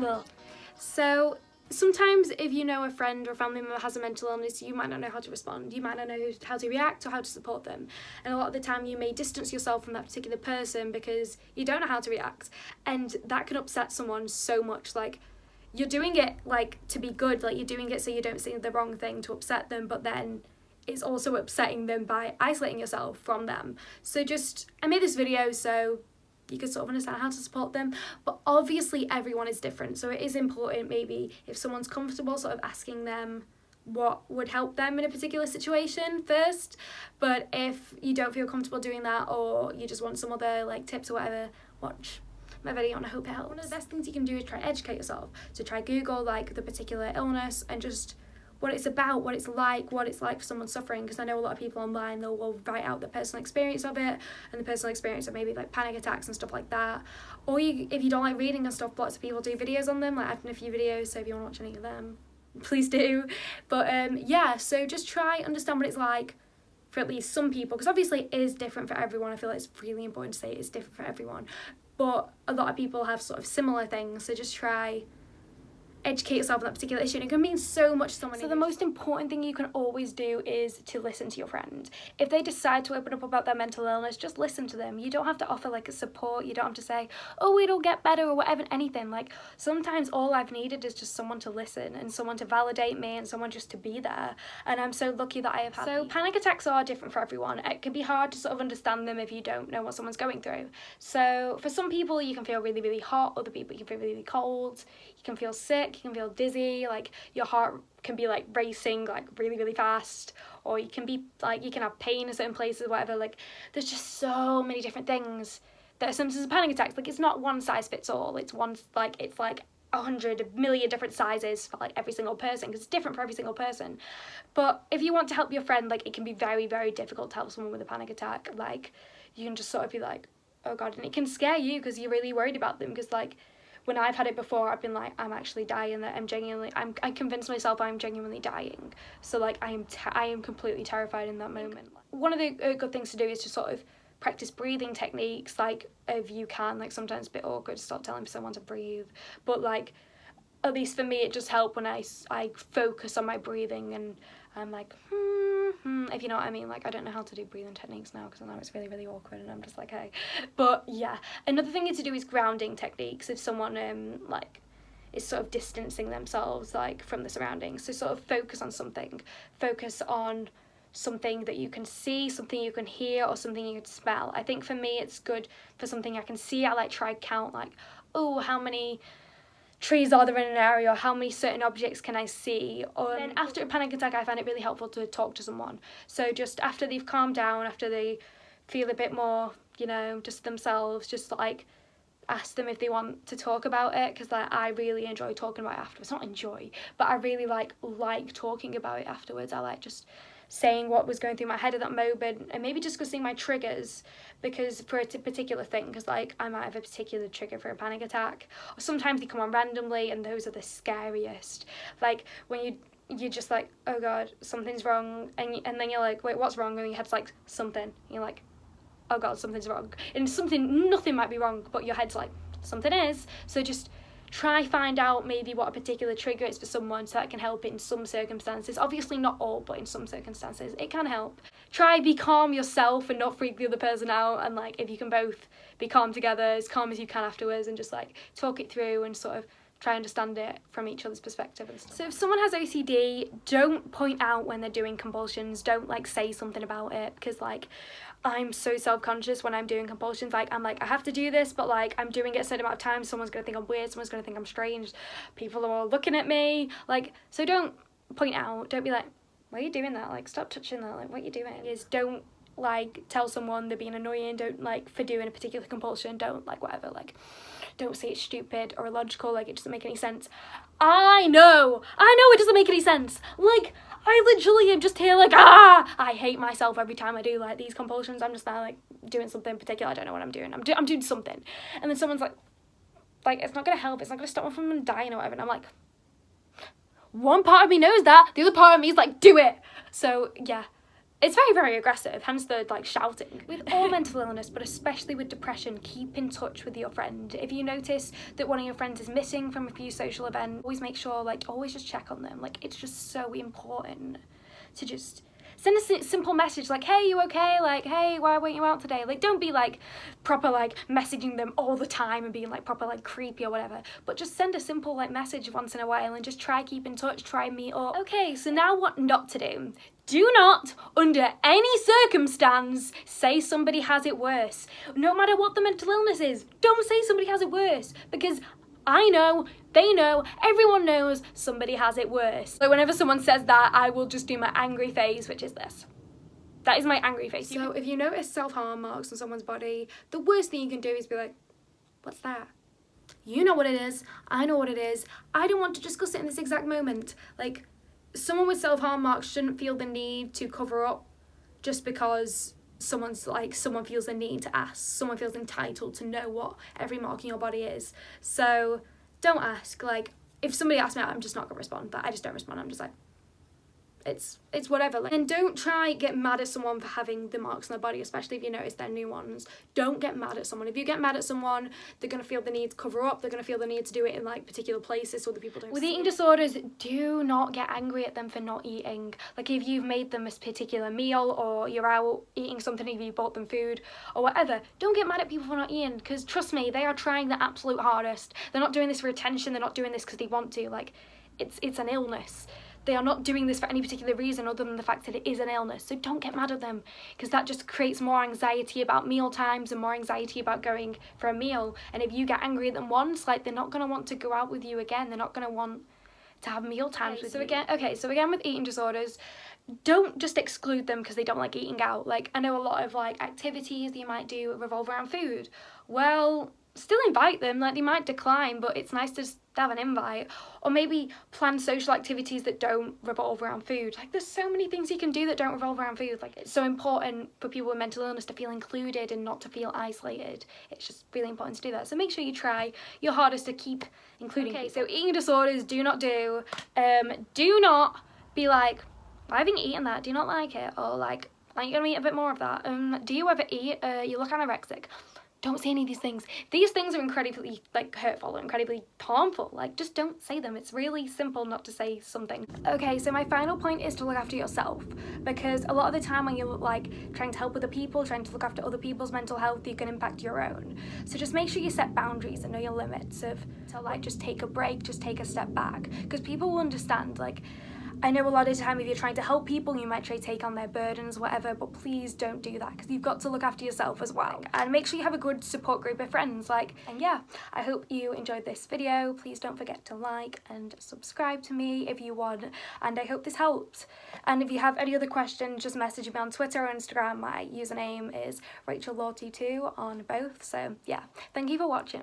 ugh. So sometimes if you know a friend or a family member has a mental illness, you might not know how to respond. You might not know how to react or how to support them. And a lot of the time you may distance yourself from that particular person because you don't know how to react. And that can upset someone so much. Like, you're doing it like to be good, like you're doing it so you don't say the wrong thing to upset them, but then it's also upsetting them by isolating yourself from them. So I made this video so you can sort of understand how to support them, but obviously everyone is different, so it is important maybe if someone's comfortable sort of asking them what would help them in a particular situation first. But if you don't feel comfortable doing that, or you just want some other like tips or whatever, watch my video and I hope it helps. One of the best things you can do is try to educate yourself. So try Google like the particular illness and just what it's about, what it's like for someone suffering, because I know a lot of people online, they'll write out the personal experience of it and the personal experience of maybe like panic attacks and stuff like that. Or if you don't like reading and stuff, lots of people do videos on them. Like I've done a few videos, so if you want to watch any of them, please do. But yeah, so just try understand what it's like for at least some people, because obviously it is different for everyone. I feel like it's really important to say it's different for everyone, but a lot of people have sort of similar things, so just try educate yourself on that particular issue, and it can mean so much to someone. So the most important thing you can always do is to listen to your friend. If they decide to open up about their mental illness, just listen to them. You don't have to offer like a support, you don't have to say, oh, it'll get better or whatever, anything. Like sometimes all I've needed is just someone to listen and someone to validate me and someone just to be there, and I'm so lucky that I have had. So panic attacks are different for everyone. It can be hard to sort of understand them if you don't know what someone's going through. So for some people you can feel really, really hot, other people you can feel really cold, you can feel sick, you can feel dizzy, like your heart can be like racing like really, really fast, or you can be like, you can have pain in certain places, whatever. Like there's just so many different things that are symptoms of panic attacks. Like it's not one size fits all, it's like 100 million different sizes for like every single person, because it's different for every single person. But if you want to help your friend, like it can be very, very difficult to help someone with a panic attack. Like you can just sort of be like, oh god, and it can scare you because you're really worried about them, because like when I've had it before, I've been like, I'm actually dying, that I convinced myself I'm genuinely dying. So like I am completely terrified in that moment. One of the good things to do is to sort of practice breathing techniques, like if you can. Like sometimes it's a bit awkward to start telling someone to breathe, but like at least for me it just helped when I focus on my breathing and I'm like if you know what I mean. Like I don't know how to do breathing techniques now because I know it's really, really awkward and I'm just like, hey. But yeah, another thing to do is grounding techniques. If someone like is sort of distancing themselves like from the surroundings, so sort of focus on something that you can see, something you can hear, or something you can smell. I think for me it's good for something I can see. I like try count like, oh, how many trees are there in an area, or how many certain objects can I see. Or then after a panic attack I find it really helpful to talk to someone. So just after they've calmed down, after they feel a bit more, you know, just themselves, just like ask them if they want to talk about it, because like I really enjoy talking about it afterwards. Not enjoy, but I really like talking about it afterwards. I like just saying what was going through my head at that moment, and maybe discussing my triggers, because for a particular thing, because like I might have a particular trigger for a panic attack, or sometimes they come on randomly and those are the scariest. Like when you're just like, oh god, something's wrong, and then you're like, wait, what's wrong? And your head's like, something, and you're like, oh god, something's wrong, and nothing might be wrong, but your head's like, something is. So just try find out maybe what a particular trigger is for someone, so that can help it in some circumstances. Obviously not all, but in some circumstances it can help. Try be calm yourself and not freak the other person out, and like if you can both be calm together, as calm as you can afterwards, and just like talk it through and sort of try and understand it from each other's perspective and stuff. So if someone has OCD, don't point out when they're doing compulsions. Don't like say something about it, because like I'm so self-conscious when I'm doing compulsions. Like I'm like, I have to do this, but like I'm doing it a certain amount of time, someone's gonna think I'm weird, someone's gonna think I'm strange, people are all looking at me, like, so don't point out, don't be like, why are you doing that, like stop touching that, like what are you doing? Is don't like tell someone they're being annoying, don't like for doing a particular compulsion, don't like whatever, like don't say it's stupid or illogical, like it doesn't make any sense. I know it doesn't make any sense. Like I literally am just here like, I hate myself every time I do like these compulsions. I'm just now like doing something particular, I don't know what I'm doing, I'm doing something, and then someone's like it's not gonna help, it's not gonna stop me from dying or whatever, and I'm like, one part of me knows that, the other part of me is like, do it. So yeah, It's very, very aggressive, hence the like shouting. With all mental illness, but especially with depression, keep in touch with your friend. If you notice that one of your friends is missing from a few social events, always make sure, like, always just check on them. Like, it's just so important to just send a simple message like, hey, you okay? Like, hey, why weren't you out today? Like, don't be like proper like messaging them all the time and being like proper like creepy or whatever, but just send a simple like message once in a while and just try keep in touch, try meet up. Okay, so now what not to do. Do not, under any circumstance, say somebody has it worse. No matter what the mental illness is, don't say somebody has it worse, because I know, they know, everyone knows somebody has it worse. So whenever someone says that, I will just do my angry face, which is this. That is my angry face. So if you notice self-harm marks on someone's body, the worst thing you can do is be like, what's that? You know what it is, I know what it is, I don't want to discuss it in this exact moment. Like, someone with self-harm marks shouldn't feel the need to cover up just because someone feels the need to ask. Someone feels entitled to know what every mark in your body is. So don't ask. Like, if somebody asks me out, I'm just not gonna respond, but I just don't respond. I'm just like, it's whatever. And don't try get mad at someone for having the marks on their body, especially if you notice they're new ones. Don't get mad at someone. If you get mad at someone, they're gonna feel the need to cover up, they're gonna feel the need to do it in like particular places so other people don't. With eating disorders, do not get angry at them for not eating. Like, if you've made them a particular meal or you're out eating something, if you bought them food or whatever, don't get mad at people for not eating, because trust me, they are trying their absolute hardest. They're not doing this for attention, they're not doing this because they want to. Like, it's an illness. They are not doing this for any particular reason other than the fact that it is an illness. So don't get mad at them, because that just creates more anxiety about meal times and more anxiety about going for a meal. And if you get angry at them once, like, they're not going to want to go out with you again. They're not going to want to have meal times with you. So again, with eating disorders, don't just exclude them because they don't like eating out. Like, I know a lot of like activities that you might do revolve around food. Well, still invite them. Like, they might decline, but it's nice to just have an invite. Or maybe plan social activities that don't revolve around food. Like, there's so many things you can do that don't revolve around food. Like, it's so important for people with mental illness to feel included and not to feel isolated. It's just really important to do that. So make sure you try your hardest to keep including people. So eating disorders, do not do. Do not be like, why have you eaten that? Do you not like it? Or like, are you gonna eat a bit more of that? Do you ever eat? You look anorexic. Don't say any of these things. These things are incredibly like hurtful, incredibly harmful. Like, just don't say them. It's really simple not to say something. Okay, so my final point is to look after yourself, because a lot of the time when you're like trying to help other people, trying to look after other people's mental health, you can impact your own. So just make sure you set boundaries and know your limits to like just take a break, just take a step back, because people will understand. Like, I know a lot of the time if you're trying to help people, you might try to take on their burdens, whatever, but please don't do that, because you've got to look after yourself as well. And make sure you have a good support group of friends. Like, and yeah, I hope you enjoyed this video. Please don't forget to like and subscribe to me if you want, and I hope this helped. And if you have any other questions, just message me on Twitter or Instagram. My username is RachelLawty2 on both. So yeah, thank you for watching.